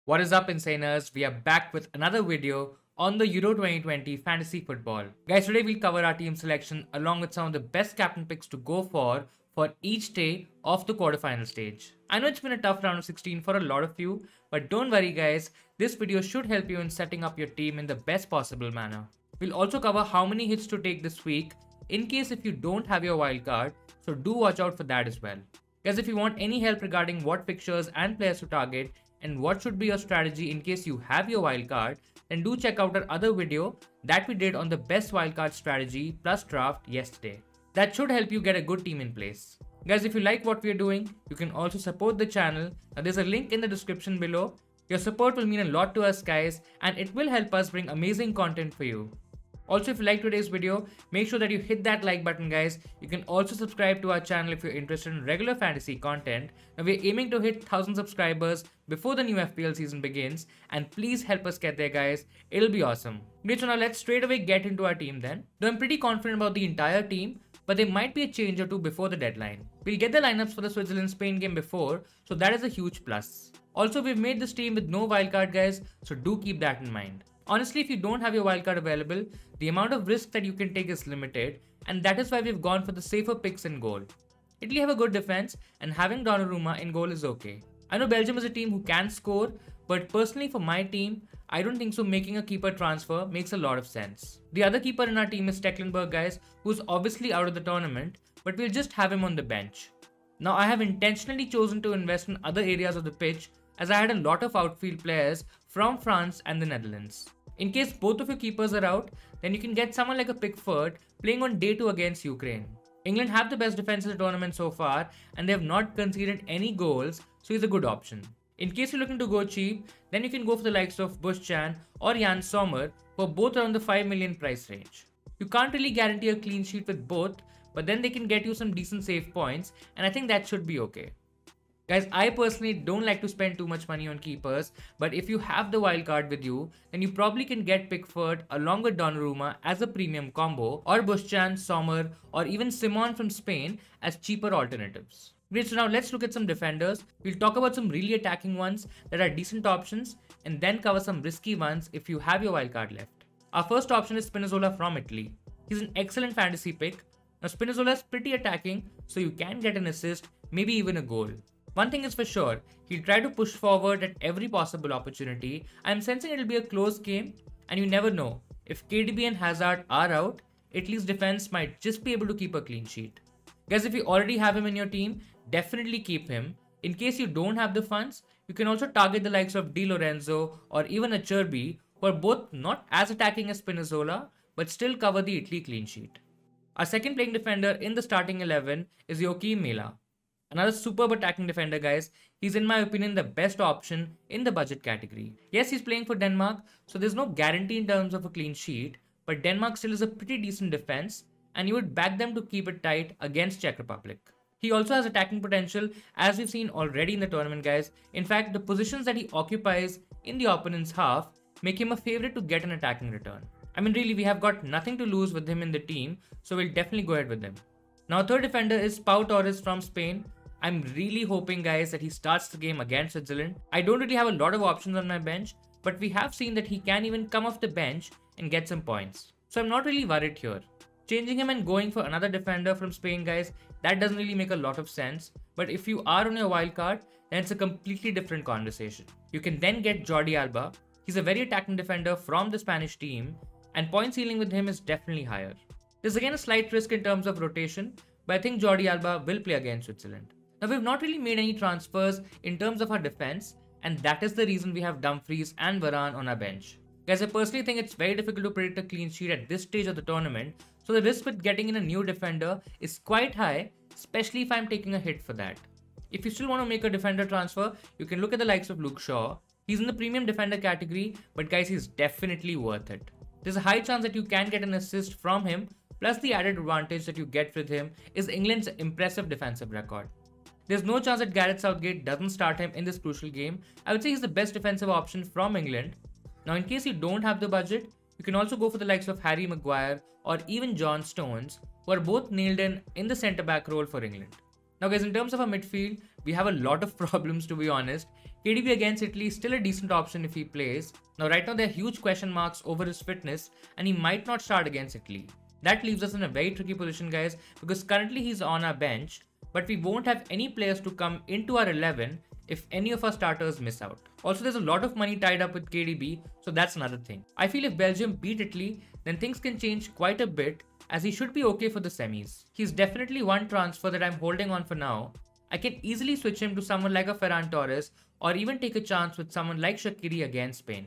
What is up, Insaners? We are back with another video on the Euro 2020 fantasy football. Guys, today we'll cover our team selection along with some of the best captain picks to go for each day of the quarterfinal stage. I know it's been a tough round of 16 for a lot of you, but don't worry guys, this video should help you in setting up your team in the best possible manner. We'll also cover how many hits to take this week in case if you don't have your wildcard, so do watch out for that as well. Guys, if you want any help regarding what fixtures and players to target and what should be your strategy in case you have your wildcard, then do check out our other video that we did on the best wildcard strategy plus draft yesterday. That should help you get a good team in place. Guys, if you like what we are doing, you can also support the channel. Now, there's a link in the description below. Your support will mean a lot to us guys and it will help us bring amazing content for you. Also, if you like today's video, make sure that you hit that like button guys. You can also subscribe to our channel if you're interested in regular fantasy content. Now we're aiming to hit 1000 subscribers before the new FPL season begins and please help us get there guys, it'll be awesome. Great, so now let's straight away get into our team then. Though I'm pretty confident about the entire team, but there might be a change or two before the deadline. We'll get the lineups for the Switzerland-Spain game before, so that is a huge plus. Also, we've made this team with no wildcard guys, so do keep that in mind. Honestly, if you don't have your wildcard available, the amount of risk that you can take is limited, and that is why we've gone for the safer picks in goal. Italy have a good defense, and having Donnarumma in goal is okay. I know Belgium is a team who can score, but personally for my team, I don't think so making a keeper transfer makes a lot of sense. The other keeper in our team is Stecklenburg guys, who's obviously out of the tournament, but we'll just have him on the bench. Now I have intentionally chosen to invest in other areas of the pitch as I had a lot of outfield players from France and the Netherlands. In case both of your keepers are out, then you can get someone like a Pickford playing on day 2 against Ukraine. England have the best defense in the tournament so far and they have not conceded any goals, so he's a good option. In case you're looking to go cheap, then you can go for the likes of Buschan or Jan Sommer, who are both around the 5 million price range. You can't really guarantee a clean sheet with both, but then they can get you some decent save points and I think that should be okay. Guys, I personally don't like to spend too much money on keepers, but if you have the wildcard with you, then you probably can get Pickford along with Donnarumma as a premium combo, or Buschan, Sommer, or even Simon from Spain as cheaper alternatives. Great, so now let's look at some defenders. We'll talk about some really attacking ones that are decent options, and then cover some risky ones if you have your wildcard left. Our first option is Spinazzola from Italy. He's an excellent fantasy pick. Now Spinazzola is pretty attacking, so you can get an assist, maybe even a goal. One thing is for sure, he'll try to push forward at every possible opportunity. I'm sensing it'll be a close game, and you never know. If KDB and Hazard are out, Italy's defense might just be able to keep a clean sheet. Guys, if you already have him in your team, definitely keep him. In case you don't have the funds, you can also target the likes of Di Lorenzo or even a Cherby, who are both not as attacking as Spinazzola, but still cover the Italy clean sheet. Our second playing defender in the starting 11 is Joachim Mela. Another superb attacking defender guys, he's in my opinion the best option in the budget category. Yes, he's playing for Denmark, so there's no guarantee in terms of a clean sheet, but Denmark still is a pretty decent defense and you would back them to keep it tight against Czech Republic. He also has attacking potential as we've seen already in the tournament guys. In fact, the positions that he occupies in the opponent's half make him a favorite to get an attacking return. I mean really, we have got nothing to lose with him in the team, so we'll definitely go ahead with him. Now third defender is Pau Torres from Spain. I'm really hoping guys that he starts the game against Switzerland. I don't really have a lot of options on my bench, but we have seen that he can even come off the bench and get some points. So I'm not really worried here. Changing him and going for another defender from Spain guys, that doesn't really make a lot of sense. But if you are on your wildcard, then it's a completely different conversation. You can then get Jordi Alba. He's a very attacking defender from the Spanish team and point ceiling with him is definitely higher. There's again a slight risk in terms of rotation, but I think Jordi Alba will play against Switzerland. Now we've not really made any transfers in terms of our defense, and that is the reason we have Dumfries and Varane on our bench. Guys, I personally think it's very difficult to predict a clean sheet at this stage of the tournament, so the risk with getting in a new defender is quite high, especially if I'm taking a hit for that. If you still want to make a defender transfer, you can look at the likes of Luke Shaw. He's in the premium defender category, but guys, he's definitely worth it. There's a high chance that you can get an assist from him, plus the added advantage that you get with him is England's impressive defensive record. There's no chance that Gareth Southgate doesn't start him in this crucial game. I would say he's the best defensive option from England. Now in case you don't have the budget, you can also go for the likes of Harry Maguire or even John Stones, who are both nailed in the centre back role for England. Now guys, in terms of our midfield, we have a lot of problems to be honest. KDB against Italy is still a decent option if he plays. Now right now there are huge question marks over his fitness and he might not start against Italy. That leaves us in a very tricky position guys, because currently he's on our bench, but we won't have any players to come into our 11 if any of our starters miss out. Also, there's a lot of money tied up with KDB, so that's another thing. I feel if Belgium beat Italy, then things can change quite a bit, as he should be okay for the semis. He's definitely one transfer that I'm holding on for now. I can easily switch him to someone like a Ferran Torres, or even take a chance with someone like Shaqiri against Spain.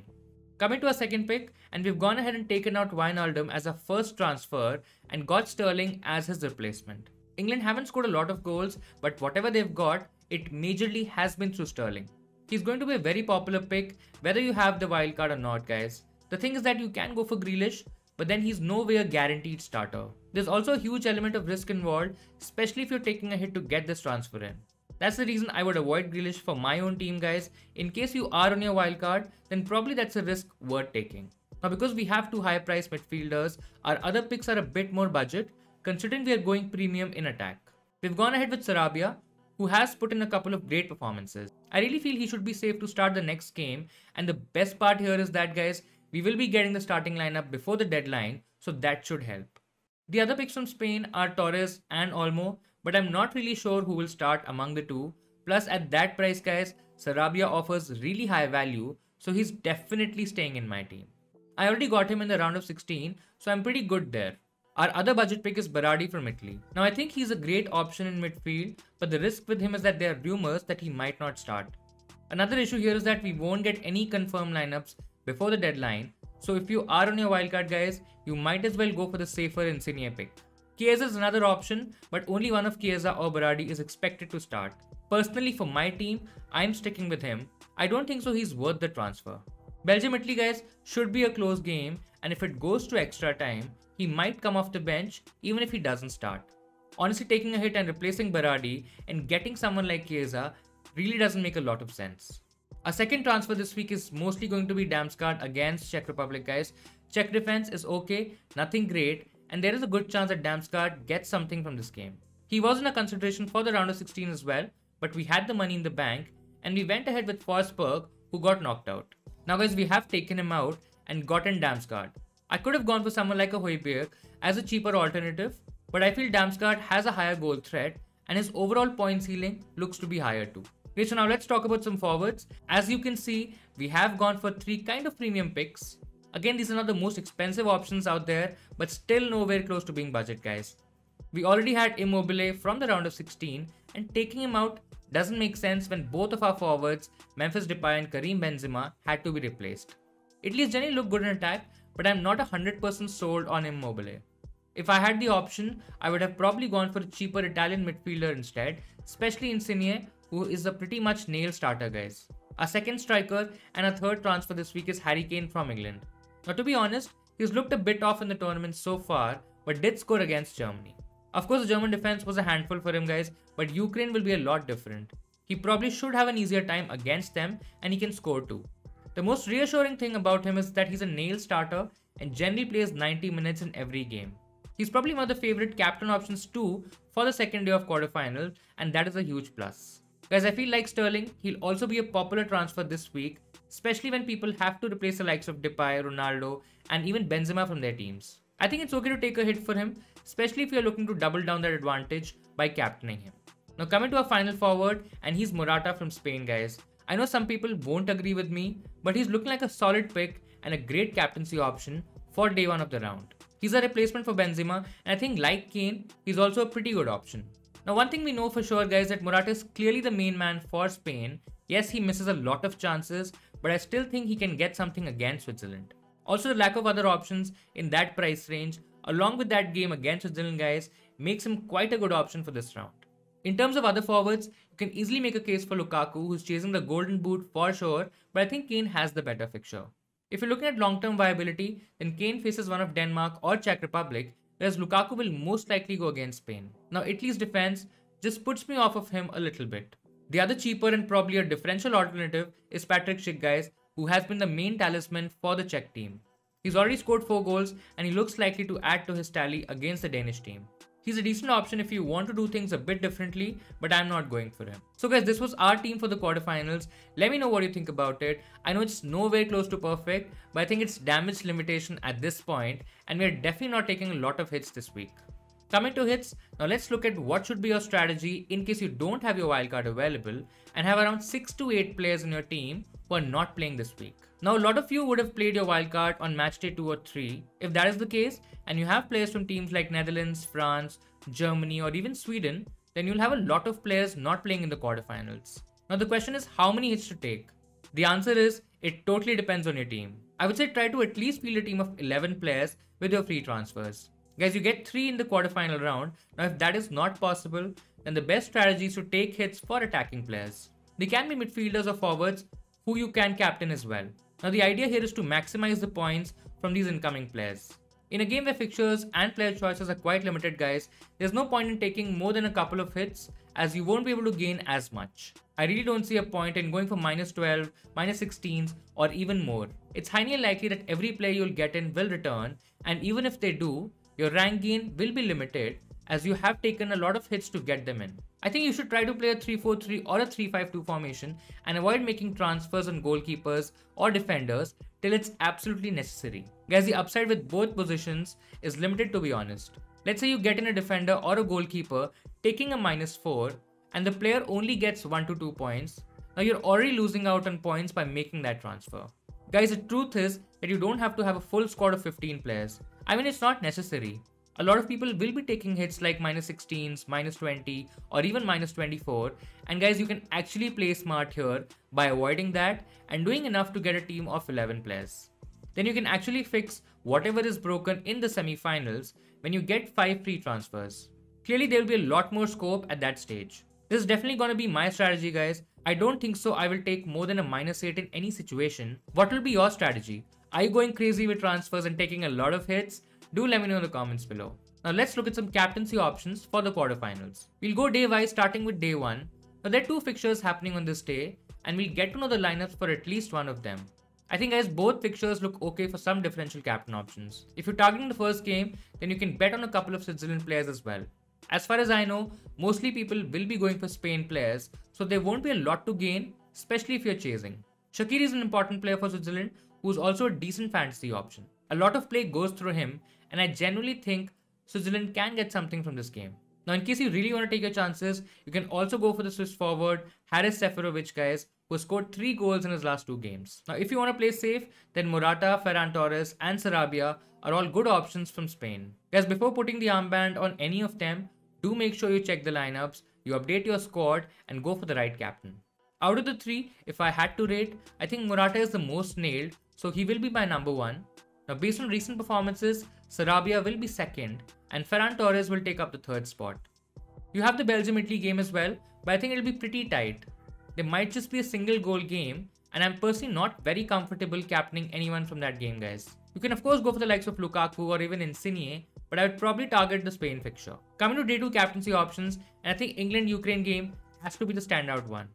Coming to our second pick, and we've gone ahead and taken out Wijnaldum as our first transfer and got Sterling as his replacement. England haven't scored a lot of goals, but whatever they've got, it majorly has been through Sterling. He's going to be a very popular pick, whether you have the wildcard or not guys. The thing is that you can go for Grealish, but then he's nowhere a guaranteed starter. There's also a huge element of risk involved, especially if you're taking a hit to get this transfer in. That's the reason I would avoid Grealish for my own team guys. In case you are on your wildcard, then probably that's a risk worth taking. Now because we have two high price midfielders, our other picks are a bit more budget, considering we are going premium in attack. We've gone ahead with Sarabia, who has put in a couple of great performances. I really feel he should be safe to start the next game, and the best part here is that guys, we will be getting the starting lineup before the deadline, so that should help. The other picks from Spain are Torres and Olmo, but I'm not really sure who will start among the two. Plus at that price guys, Sarabia offers really high value, so he's definitely staying in my team. I already got him in the round of 16, so I'm pretty good there. Our other budget pick is Berardi from Italy. Now I think he's a great option in midfield, but the risk with him is that there are rumors that he might not start. Another issue here is that we won't get any confirmed lineups before the deadline, so if you are on your wildcard guys, you might as well go for the safer Insigne pick. Chiesa is another option, but only one of Chiesa or Berardi is expected to start. Personally for my team, I'm sticking with him. I don't think so he's worth the transfer. Belgium-Italy guys should be a close game, and if it goes to extra time, he might come off the bench even if he doesn't start. Honestly, taking a hit and replacing Berardi and getting someone like Chiesa really doesn't make a lot of sense. Our second transfer this week is mostly going to be Damsgaard against Czech Republic guys. Czech defense is okay, nothing great, and there is a good chance that Damsgaard gets something from this game. He wasn't a consideration for the round of 16 as well, but we had the money in the bank and we went ahead with Forsberg, who got knocked out. Now guys, we have taken him out and gotten Damsgaard. I could have gone for someone like a Højbjerg as a cheaper alternative, but I feel Damsgaard has a higher goal threat and his overall point ceiling looks to be higher too. Okay, so now let's talk about some forwards. As you can see, we have gone for three kind of premium picks. Again, these are not the most expensive options out there, but still nowhere close to being budget guys. We already had Immobile from the round of 16, and taking him out doesn't make sense when both of our forwards, Memphis Depay and Karim Benzema, had to be replaced. Italy's generally look good in attack, but I'm not 100% sold on Immobile. If I had the option, I would have probably gone for a cheaper Italian midfielder instead, especially Insigne, who is a pretty much nail starter guys. Our second striker and our third transfer this week is Harry Kane from England. Now to be honest, he's looked a bit off in the tournament so far, but did score against Germany. Of course, the German defense was a handful for him guys, but Ukraine will be a lot different. He probably should have an easier time against them, and he can score too. The most reassuring thing about him is that he's a nail starter and generally plays 90 minutes in every game. He's probably one of the favorite captain options too for the second day of quarterfinals, and that is a huge plus. Guys, I feel like Sterling, he'll also be a popular transfer this week, especially when people have to replace the likes of Depay, Ronaldo, and even Benzema from their teams. I think it's okay to take a hit for him, especially if you're looking to double down that advantage by captaining him. Now coming to our final forward, and he's Morata from Spain guys. I know some people won't agree with me, but he's looking like a solid pick and a great captaincy option for day one of the round. He's a replacement for Benzema, and I think like Kane, he's also a pretty good option. Now one thing we know for sure guys, that Morata is clearly the main man for Spain. Yes, he misses a lot of chances, but I still think he can get something against Switzerland. Also, the lack of other options in that price range, along with that game against Switzerland guys, makes him quite a good option for this round. In terms of other forwards, you can easily make a case for Lukaku, who's chasing the golden boot for sure, but I think Kane has the better fixture. If you're looking at long-term viability, then Kane faces one of Denmark or Czech Republic, whereas Lukaku will most likely go against Spain. Now Italy's defense just puts me off of him a little bit. The other cheaper and probably a differential alternative is Patrick Schick guys, who has been the main talisman for the Czech team. He's already scored 4 goals and he looks likely to add to his tally against the Danish team. He's a decent option if you want to do things a bit differently, but I'm not going for him. So guys, this was our team for the quarterfinals. Let me know what you think about it. I know it's nowhere close to perfect, but I think it's damage limitation at this point, and we're definitely not taking a lot of hits this week. Coming to hits, now let's look at what should be your strategy in case you don't have your wildcard available and have around 6 to 8 players in your team who are not playing this week. Now a lot of you would have played your wildcard on match day 2 or 3. If that is the case and you have players from teams like Netherlands, France, Germany or even Sweden, then you'll have a lot of players not playing in the quarterfinals. Now the question is how many hits to take? The answer is it totally depends on your team. I would say try to at least field a team of 11 players with your free transfers. Guys, you get 3 in the quarterfinal round. Now if that is not possible, then the best strategy is to take hits for attacking players. They can be midfielders or forwards who you can captain as well. Now the idea here is to maximize the points from these incoming players. In a game where fixtures and player choices are quite limited guys, there's no point in taking more than a couple of hits as you won't be able to gain as much. I really don't see a point in going for -12, -16s or even more. It's highly unlikely that every player you'll get in will return, and even if they do, your rank gain will be limited as you have taken a lot of hits to get them in. I think you should try to play a 3-4-3 or a 3-5-2 formation and avoid making transfers on goalkeepers or defenders till it's absolutely necessary. Guys, the upside with both positions is limited, to be honest. Let's say you get in a defender or a goalkeeper taking a -4 and the player only gets 1 to 2 points. Now you're already losing out on points by making that transfer. Guys, the truth is that you don't have to have a full squad of 15 players. I mean, it's not necessary. A lot of people will be taking hits like -16s, -20 or even -24, and guys, you can actually play smart here by avoiding that and doing enough to get a team of 11 players. Then you can actually fix whatever is broken in the semi-finals when you get 5 free transfers. Clearly there will be a lot more scope at that stage. This is definitely going to be my strategy guys. I don't think so I will take more than a -8 in any situation. What will be your strategy? Are you going crazy with transfers and taking a lot of hits? Do let me know in the comments below. Now let's look at some captaincy options for the quarterfinals. We'll go day wise starting with day 1. Now there are 2 fixtures happening on this day and we'll get to know the lineups for at least one of them. I think guys both fixtures look okay for some differential captain options. If you're targeting the first game, then you can bet on a couple of Switzerland players as well. As far as I know, mostly people will be going for Spain players, so there won't be a lot to gain, especially if you're chasing. Shaqiri is an important player for Switzerland who's also a decent fantasy option. A lot of play goes through him and I genuinely think Switzerland can get something from this game. Now in case you really want to take your chances, you can also go for the Swiss forward Haris Seferovic guys, who scored 3 goals in his last 2 games. Now if you want to play safe, then Morata, Ferran Torres and Sarabia are all good options from Spain. Guys, before putting the armband on any of them, do make sure you check the lineups, you update your squad and go for the right captain. Out of the 3, if I had to rate, I think Morata is the most nailed, so he will be my number 1. Now based on recent performances, Sarabia will be 2nd and Ferran Torres will take up the 3rd spot. You have the Belgium-Italy game as well, but I think it'll be pretty tight. There might just be a single goal game and I'm personally not very comfortable captaining anyone from that game guys. You can of course go for the likes of Lukaku or even Insigne, but I would probably target the Spain fixture. Coming to day 2 captaincy options, and I think England-Ukraine game has to be the standout one.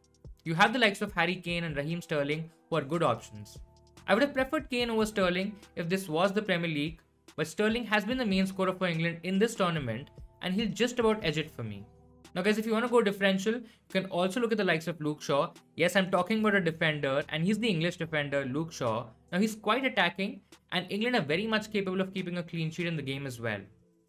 You have the likes of Harry Kane and Raheem Sterling who are good options. I would have preferred Kane over Sterling if this was the Premier League, but Sterling has been the main scorer for England in this tournament and he'll just about edge it for me. Now guys, if you want to go differential, you can also look at the likes of Luke Shaw. Yes, I'm talking about a defender and he's the English defender, Luke Shaw. Now he's quite attacking and England are very much capable of keeping a clean sheet in the game as well.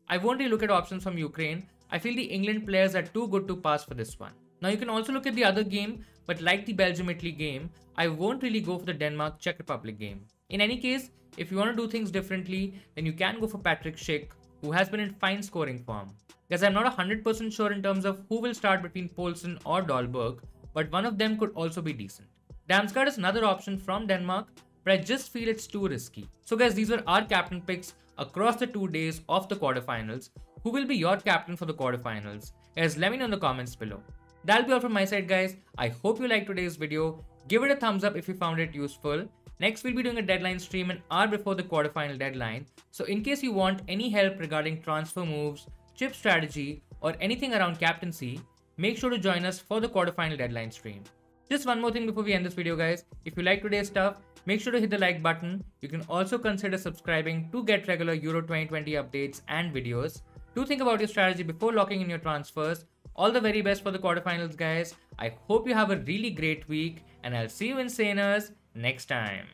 I won't really look at options from Ukraine. I feel the England players are too good to pass for this one. Now you can also look at the other game, but like the Belgium-Italy game, I won't really go for the Denmark-Czech Republic game. In any case, if you want to do things differently, then you can go for Patrick Schick, who has been in fine scoring form. Guys, I'm not 100% sure in terms of who will start between Poulsen or Dahlberg, but one of them could also be decent. Damsgaard is another option from Denmark, but I just feel it's too risky. So guys, these were our captain picks across the 2 days of the quarterfinals. Who will be your captain for the quarterfinals? Guys, let me know in the comments below. That'll be all from my side guys. I hope you liked today's video. Give it a thumbs up if you found it useful. Next, we'll be doing a deadline stream an hour before the quarterfinal deadline. So in case you want any help regarding transfer moves, chip strategy, or anything around captaincy, make sure to join us for the quarterfinal deadline stream. Just one more thing before we end this video guys. If you like today's stuff, make sure to hit the like button. You can also consider subscribing to get regular Euro 2020 updates and videos. do think about your strategy before locking in your transfers. All the very best for the quarterfinals, guys. I hope you have a really great week, and I'll see you insaners next time.